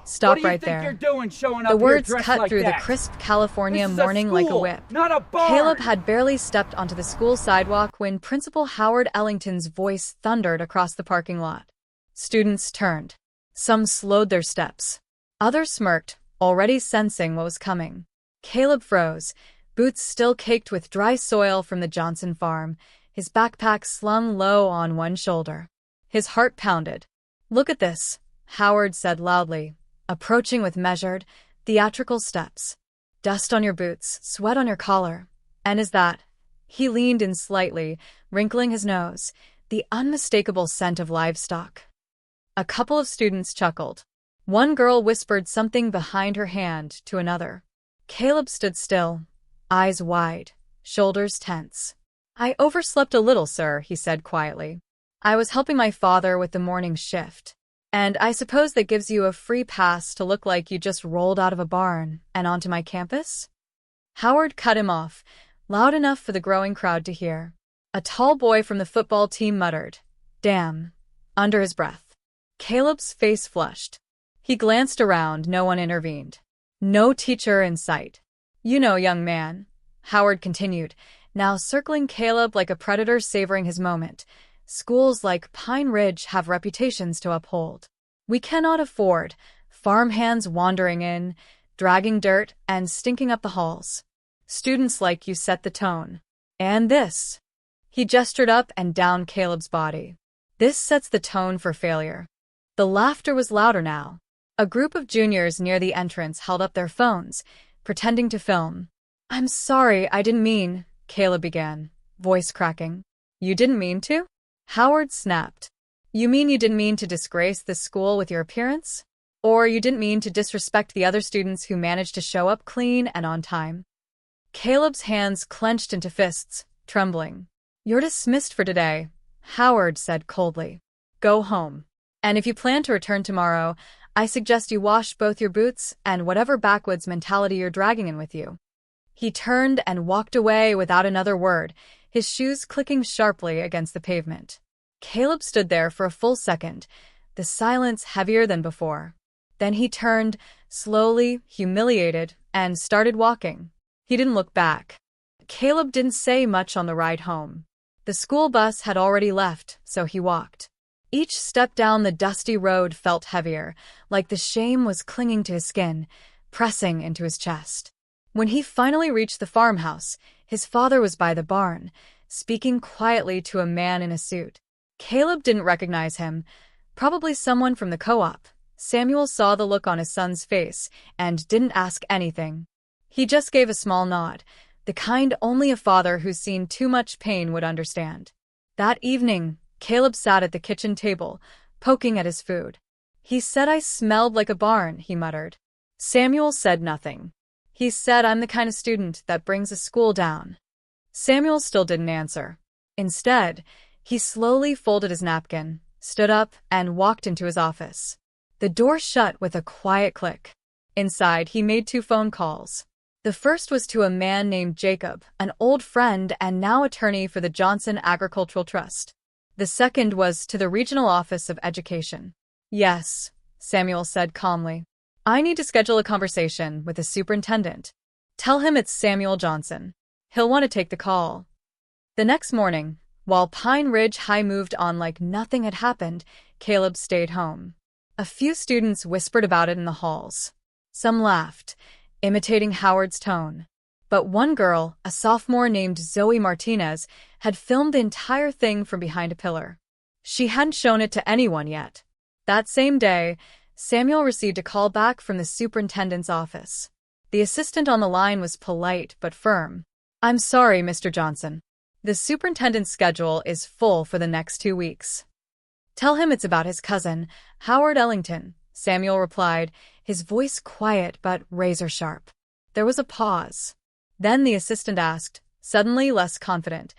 Stop right What do you think you're there. doing showing The up here words dressed cut like through the that? crisp California This is a morning like a school, whip. not a barn. Caleb had barely stepped onto the school sidewalk when Principal Howard Ellington's voice thundered across the parking lot. Students turned. Some slowed their steps. Others smirked, already sensing what was coming. Caleb froze, boots still caked with dry soil from the Johnson farm, his backpack slung low on one shoulder. His heart pounded. "Look at this," Howard said loudly, approaching with measured, theatrical steps. "Dust on your boots, sweat on your collar. And is that—" He leaned in slightly, wrinkling his nose, the unmistakable scent of livestock. A couple of students chuckled. One girl whispered something behind her hand to another. Caleb stood still, eyes wide, shoulders tense. "I overslept a little, sir," he said quietly. "I was helping my father with the morning shift. And I suppose that gives you a free pass to look like you just rolled out of a barn and onto my campus?" Howard cut him off, loud enough for the growing crowd to hear. A tall boy from the football team muttered, "Damn," under his breath. Caleb's face flushed. He glanced around, no one intervened. No teacher in sight. "You know, young man," Howard continued, now circling Caleb like a predator savoring his moment, "schools like Pine Ridge have reputations to uphold. We cannot afford farmhands wandering in, dragging dirt, and stinking up the halls. Students like you set the tone. And this." He gestured up and down Caleb's body. "This sets the tone for failure." The laughter was louder now. A group of juniors near the entrance held up their phones, pretending to film. "I'm sorry, I didn't mean," Caleb began, voice cracking. "You didn't mean to?" Howard snapped. "You mean you didn't mean to disgrace this school with your appearance? Or you didn't mean to disrespect the other students who managed to show up clean and on time?" Caleb's hands clenched into fists, trembling. "You're dismissed for today," Howard said coldly. "Go home. And if you plan to return tomorrow, I suggest you wash both your boots and whatever backwoods mentality you're dragging in with you." He turned and walked away without another word, his shoes clicking sharply against the pavement. Caleb stood there for a full second, the silence heavier than before. Then he turned, slowly, humiliated, and started walking. He didn't look back. Caleb didn't say much on the ride home. The school bus had already left, so he walked. Each step down the dusty road felt heavier, like the shame was clinging to his skin, pressing into his chest. When he finally reached the farmhouse, his father was by the barn, speaking quietly to a man in a suit. Caleb didn't recognize him, probably someone from the co-op. Samuel saw the look on his son's face and didn't ask anything. He just gave a small nod, the kind only a father who's seen too much pain would understand. That evening, Caleb sat at the kitchen table, poking at his food. "He said I smelled like a barn," he muttered. Samuel said nothing. "He said I'm the kind of student that brings a school down." Samuel still didn't answer. Instead, he slowly folded his napkin, stood up, and walked into his office. The door shut with a quiet click. Inside, he made 2 phone calls. The first was to a man named Jacob, an old friend and now attorney for the Johnson Agricultural Trust. The second was to the Regional Office of Education. "Yes," Samuel said calmly. "I need to schedule a conversation with the superintendent. Tell him it's Samuel Johnson. He'll want to take the call." The next morning, while Pine Ridge High moved on like nothing had happened, Caleb stayed home. A few students whispered about it in the halls. Some laughed, imitating Howard's tone. But one girl, a sophomore named Zoe Martinez, had filmed the entire thing from behind a pillar. She hadn't shown it to anyone yet. That same day, Samuel received a call back from the superintendent's office. The assistant on the line was polite but firm. "I'm sorry, Mr. Johnson. The superintendent's schedule is full for the next 2 weeks. Tell him it's about his cousin, Howard Ellington," Samuel replied, his voice quiet but razor-sharp. There was a pause. Then the assistant asked, suddenly less confident,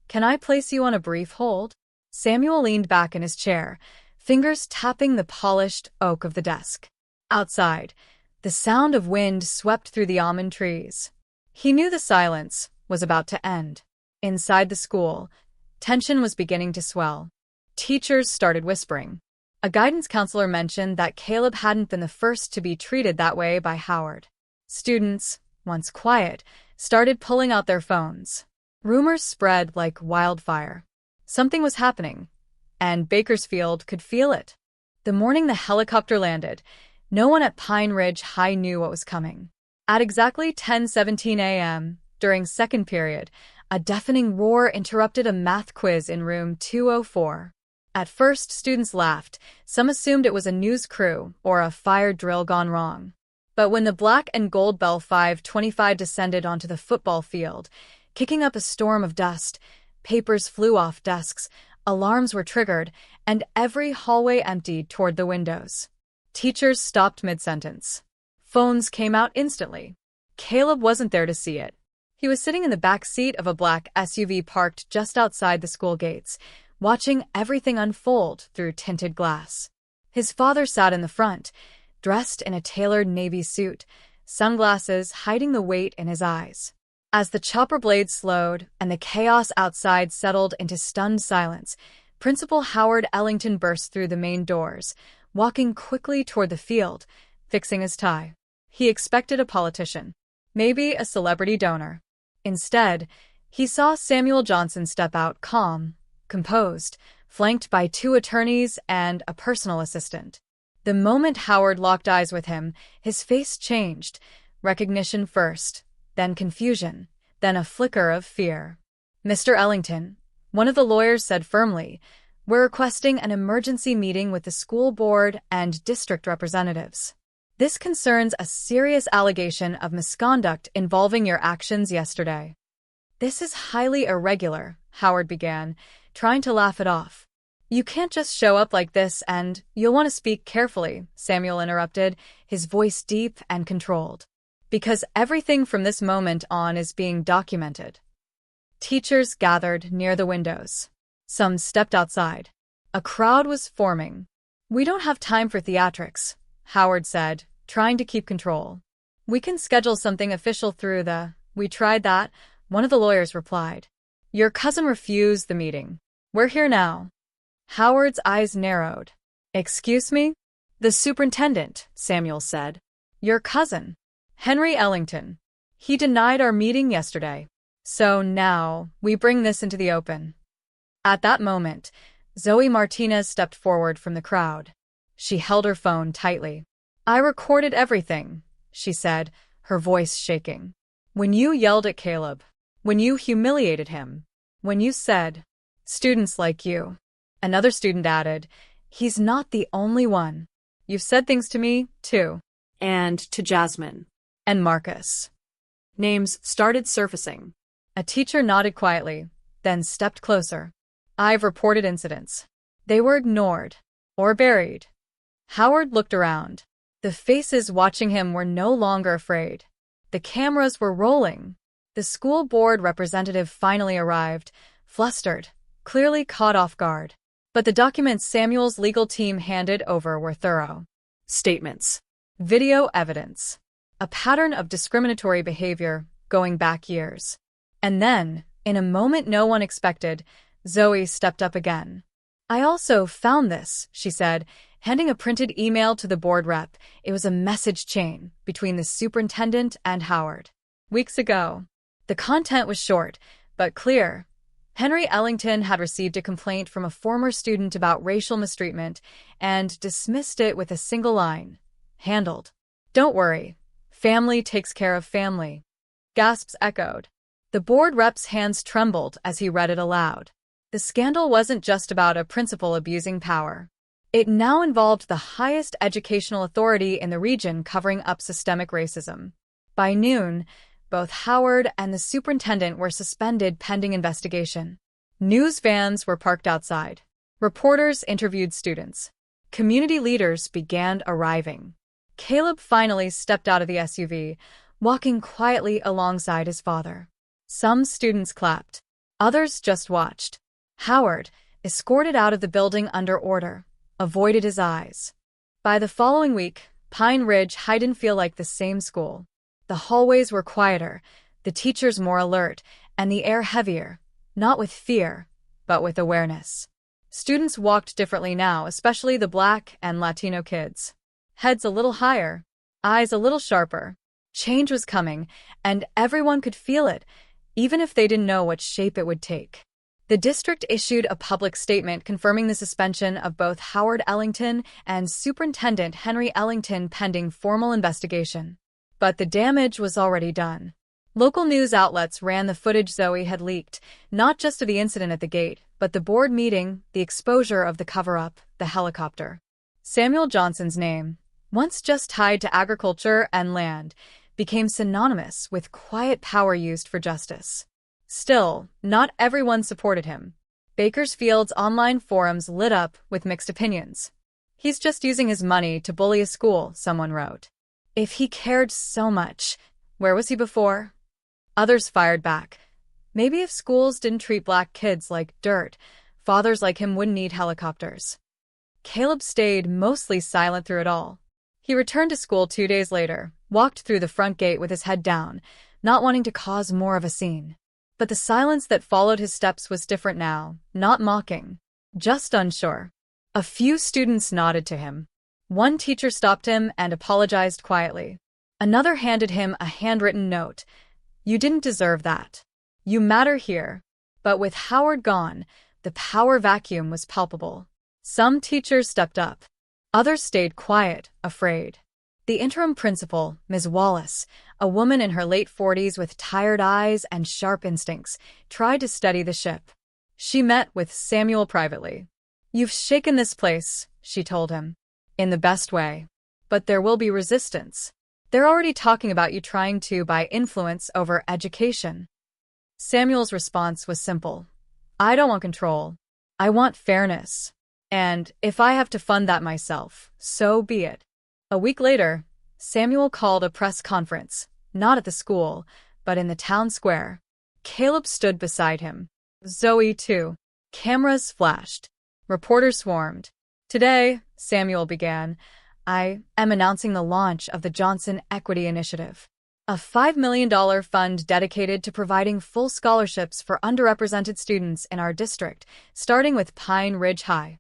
"Can I place you on a brief hold?" Samuel leaned back in his chair, fingers tapping the polished oak of the desk. Outside, the sound of wind swept through the almond trees. He knew the silence was about to end. Inside the school, tension was beginning to swell. Teachers started whispering. A guidance counselor mentioned that Caleb hadn't been the first to be treated that way by Howard. Students, once quiet, started pulling out their phones. Rumors spread like wildfire. Something was happening, and Bakersfield could feel it. The morning the helicopter landed, no one at Pine Ridge High knew what was coming. At exactly 10:17 a.m., during second period, a deafening roar interrupted a math quiz in room 204. At first, students laughed. Some assumed it was a news crew or a fire drill gone wrong. But when the black and gold Bell 525 descended onto the football field, kicking up a storm of dust, papers flew off desks, alarms were triggered, and every hallway emptied toward the windows. Teachers stopped mid-sentence. Phones came out instantly. Caleb wasn't there to see it. He was sitting in the back seat of a black SUV parked just outside the school gates, watching everything unfold through tinted glass. His father sat in the front, dressed in a tailored navy suit, sunglasses hiding the weight in his eyes. As the chopper blade slowed and the chaos outside settled into stunned silence, Principal Howard Ellington burst through the main doors, walking quickly toward the field, fixing his tie. He expected a politician, maybe a celebrity donor. Instead, he saw Samuel Johnson step out calm, composed, flanked by 2 attorneys and a personal assistant. The moment Howard locked eyes with him, his face changed, recognition first, then confusion, then a flicker of fear. "Mr. Ellington," one of the lawyers said firmly, "we're requesting an emergency meeting with the school board and district representatives. This concerns a serious allegation of misconduct involving your actions yesterday." "This is highly irregular," Howard began, trying to laugh it off. "You can't just show up like this and you'll want to speak carefully," Samuel interrupted, his voice deep and controlled. "Because everything from this moment on is being documented." Teachers gathered near the windows. Some stepped outside. A crowd was forming. "We don't have time for theatrics," Howard said, trying to keep control. "We can schedule something official through we tried that," one of the lawyers replied. "Your cousin refused the meeting. We're here now." Howard's eyes narrowed. "Excuse me?" "The superintendent," Samuel said. "Your cousin, Henry Ellington. He denied our meeting yesterday. So now we bring this into the open." At that moment, Zoe Martinez stepped forward from the crowd. She held her phone tightly. "I recorded everything," she said, her voice shaking. "When you yelled at Caleb, when you humiliated him, when you said, 'Students like you,'" another student added, "He's not the only one. You've said things to me, too." And to Jasmine. And Marcus. Names started surfacing. A teacher nodded quietly, then stepped closer. "I've reported incidents. They were ignored. Or buried." Howard looked around. The faces watching him were no longer afraid. The cameras were rolling. The school board representative finally arrived, flustered, clearly caught off guard. But the documents Samuel's legal team handed over were thorough. Statements. Video evidence. A pattern of discriminatory behavior going back years. And then, in a moment no one expected, Zoe stepped up again. "I also found this," she said, handing a printed email to the board rep. It was a message chain between the superintendent and Howard. Weeks ago. The content was short, but clear. Henry Ellington had received a complaint from a former student about racial mistreatment and dismissed it with a single line. "Handled. Don't worry. Family takes care of family." Gasps echoed. The board rep's hands trembled as he read it aloud. The scandal wasn't just about a principal abusing power. It now involved the highest educational authority in the region covering up systemic racism. By noon, both Howard and the superintendent were suspended pending investigation. News vans were parked outside. Reporters interviewed students. Community leaders began arriving. Caleb finally stepped out of the SUV, walking quietly alongside his father. Some students clapped. Others just watched. Howard, escorted out of the building under order, avoided his eyes. By the following week, Pine Ridge High didn't feel like the same school. The hallways were quieter, the teachers more alert, and the air heavier, not with fear, but with awareness. Students walked differently now, especially the Black and Latino kids. Heads a little higher, eyes a little sharper. Change was coming, and everyone could feel it, even if they didn't know what shape it would take. The district issued a public statement confirming the suspension of both Howard Ellington and Superintendent Henry Ellington pending formal investigation. But the damage was already done. Local news outlets ran the footage Zoe had leaked, not just of the incident at the gate, but the board meeting, the exposure of the cover-up, the helicopter. Samuel Johnson's name, once just tied to agriculture and land, became synonymous with quiet power used for justice. Still, not everyone supported him. Bakersfield's online forums lit up with mixed opinions. "He's just using his money to bully a school," someone wrote. "If he cared so much, where was he before?" Others fired back. "Maybe if schools didn't treat Black kids like dirt, fathers like him wouldn't need helicopters." Caleb stayed mostly silent through it all. He returned to school 2 days later, walked through the front gate with his head down, not wanting to cause more of a scene. But the silence that followed his steps was different now, not mocking, just unsure. A few students nodded to him. One teacher stopped him and apologized quietly. Another handed him a handwritten note. "You didn't deserve that. You matter here." But with Howard gone, the power vacuum was palpable. Some teachers stepped up. Others stayed quiet, afraid. The interim principal, Ms. Wallace, a woman in her late 40s with tired eyes and sharp instincts, tried to steady the ship. She met with Samuel privately. "You've shaken this place," she told him, "in the best way. But there will be resistance. They're already talking about you trying to buy influence over education." Samuel's response was simple. "I don't want control. I want fairness. And if I have to fund that myself, so be it." A week later, Samuel called a press conference, not at the school, but in the town square. Caleb stood beside him. Zoe, too. Cameras flashed. Reporters swarmed. "Today," Samuel began, "I am announcing the launch of the Johnson Equity Initiative, a $5 million fund dedicated to providing full scholarships for underrepresented students in our district, starting with Pine Ridge High."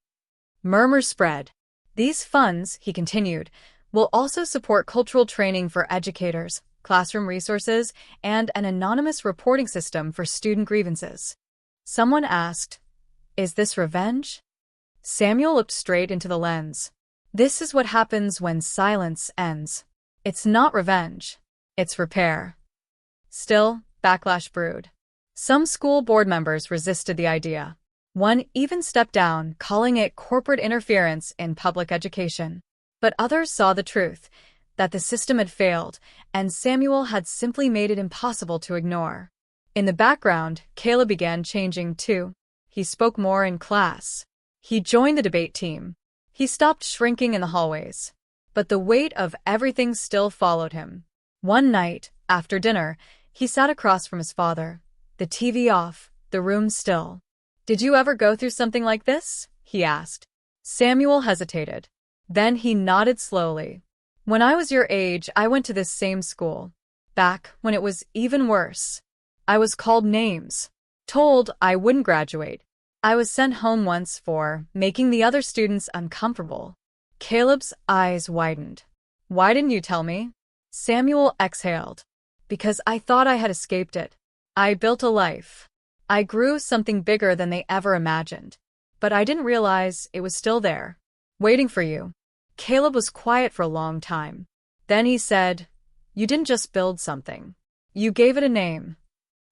Murmurs spread. "These funds," he continued, "will also support cultural training for educators, classroom resources, and an anonymous reporting system for student grievances." Someone asked, "Is this revenge?" Samuel looked straight into the lens. "This is what happens when silence ends. It's not revenge. It's repair." Still, backlash brewed. Some school board members resisted the idea. One even stepped down, calling it corporate interference in public education. But others saw the truth, that the system had failed, and Samuel had simply made it impossible to ignore. In the background, Caleb began changing too. He spoke more in class. He joined the debate team. He stopped shrinking in the hallways. But the weight of everything still followed him. One night, after dinner, he sat across from his father, the TV off, the room still. "Did you ever go through something like this?" he asked. Samuel hesitated. Then he nodded slowly. "When I was your age, I went to this same school. Back when it was even worse. I was called names, told I wouldn't graduate. I was sent home once for making the other students uncomfortable." Caleb's eyes widened. "Why didn't you tell me?" Samuel exhaled. "Because I thought I had escaped it. I built a life. I grew something bigger than they ever imagined. But I didn't realize it was still there, waiting for you." Caleb was quiet for a long time. Then he said, "You didn't just build something. You gave it a name."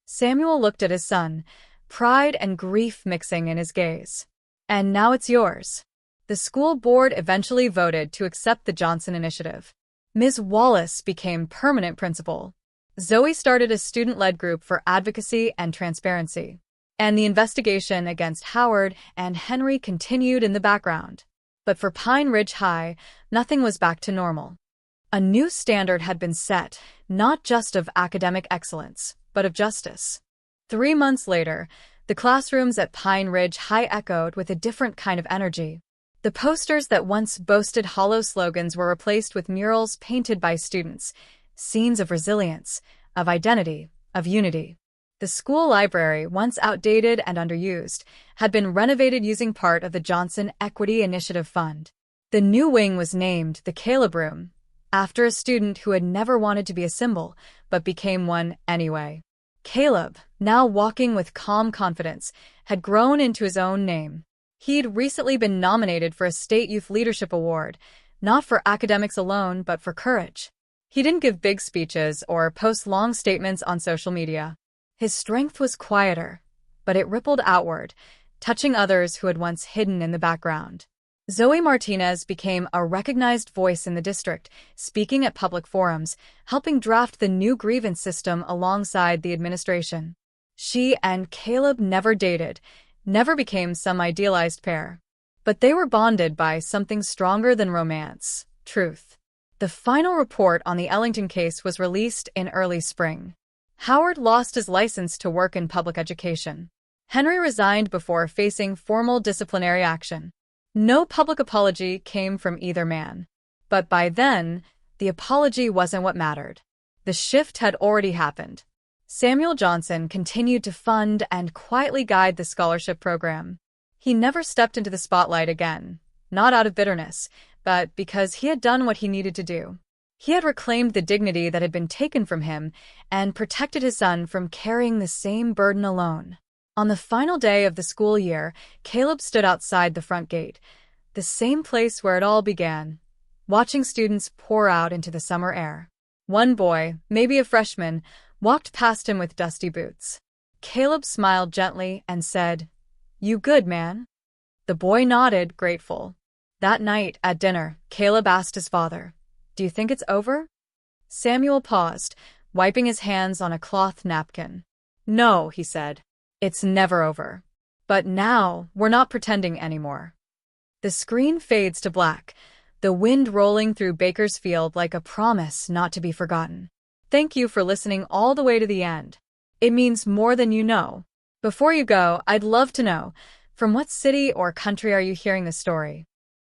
Samuel looked at his son, pride and grief mixing in his gaze. "And now it's yours." The school board eventually voted to accept the Johnson Initiative. Ms. Wallace became permanent principal. Zoe started a student-led group for advocacy and transparency. And the investigation against Howard and Henry continued in the background. But for Pine Ridge High, nothing was back to normal. A new standard had been set, not just of academic excellence, but of justice. 3 months later, the classrooms at Pine Ridge High echoed with a different kind of energy. The posters that once boasted hollow slogans were replaced with murals painted by students, scenes of resilience, of identity, of unity. The school library, once outdated and underused, had been renovated using part of the Johnson Equity Initiative Fund. The new wing was named the Caleb Room, after a student who had never wanted to be a symbol, but became one anyway. Caleb, now walking with calm confidence, had grown into his own name. He'd recently been nominated for a state youth leadership award, not for academics alone, but for courage. He didn't give big speeches or post long statements on social media. His strength was quieter, but it rippled outward, touching others who had once hidden in the background. Zoe Martinez became a recognized voice in the district, speaking at public forums, helping draft the new grievance system alongside the administration. She and Caleb never dated, never became some idealized pair. But they were bonded by something stronger than romance: truth. The final report on the Ellington case was released in early spring. Howard lost his license to work in public education. Henry resigned before facing formal disciplinary action. No public apology came from either man. But by then, the apology wasn't what mattered. The shift had already happened. Samuel Johnson continued to fund and quietly guide the scholarship program. He never stepped into the spotlight again, not out of bitterness, but because he had done what he needed to do. He had reclaimed the dignity that had been taken from him and protected his son from carrying the same burden alone. On the final day of the school year, Caleb stood outside the front gate, the same place where it all began, watching students pour out into the summer air. One boy, maybe a freshman, walked past him with dusty boots. Caleb smiled gently and said, "You good, man?" The boy nodded, grateful. That night, at dinner, Caleb asked his father, "Do you think it's over?" Samuel paused, wiping his hands on a cloth napkin. "No," he said. "It's never over. But now, we're not pretending anymore." The screen fades to black, the wind rolling through Bakersfield like a promise not to be forgotten. Thank you for listening all the way to the end. It means more than you know. Before you go, I'd love to know, from what city or country are you hearing this story?